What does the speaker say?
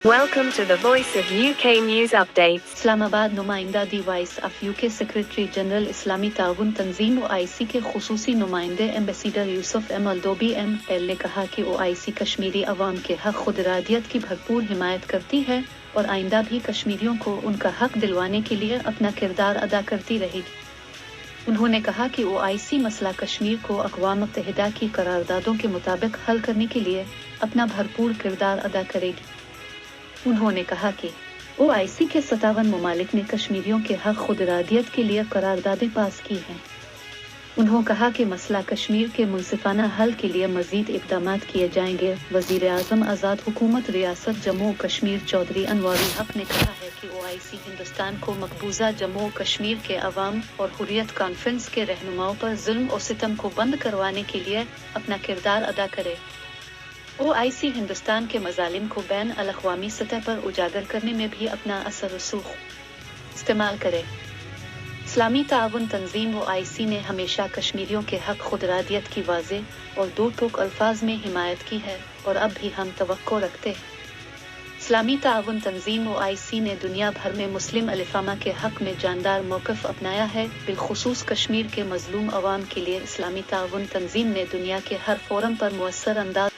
Welcome to the Voice of UK News Updates. Islamabad नुमाइंदा the voice of UK secretary general इस्लामी ताउन तंजीम OIC के खुसूसी नुमाइंदे ambassador Yusuf M Aldobi ML ने कहा कि OIC कश्मीरी अवाम के हक खुदरादियत की भरपूर हिमायत करती है और आइंदा भी कश्मीरियों को उनका हक दिलवाने के लिए अपना किरदार अदा करती रहेगी। उन्होंने कहा कि OIC मसला कश्मीर को अक़वाम मुत्तहिदा की करारदादों के मुताबिक हल करने के लिए अपना भरपूर किरदार अदा करेगी। उन्होंने कहा कि OIC के 57 ममालिक ने कश्मीरियों के हक खुदरादियत के लिए करारदादें पास की हैं। उन्होंने कहा कि मसला कश्मीर के मुनसिफाना हल के लिए मजीद इक़दाम किए जाएंगे। वज़ीर आज़म आज़ाद हुकूमत रियासत जम्मू कश्मीर चौधरी अनवारुल हक ने कहा है कि OIC हिंदुस्तान को मकबूजा जम्मू कश्मीर के अवाम और हुर्रियत कॉन्फ्रेंस के रहनुमाओं पर जुल्म और सितम को बंद करवाने के लिए अपना किरदार अदा करे। OIC हिंदुस्तान के मजालिम को बैन अल-अक़वामी सतह पर उजागर करने में भी अपना असर रसूख इस्तेमाल करे। इस्लामी ताउन तंजीम OIC ने हमेशा कश्मीरियों के हक खुदरादियत की वाज़ेह और दो टोक अल्फाज में हिमायत की है और अब भी हम तवक्को रखते हैं। इस्लामी ताउन तंजीम OIC ने दुनिया भर में मुस्लिम अलिफामा के हक में जानदार मौक़िफ़ अपनाया है। बिलखुसूस कश्मीर के मज़लूम अवाम के लिए इस्लामी ताउन तंजीम ने दुनिया के हर फोरम पर मुअस्सर अंदाज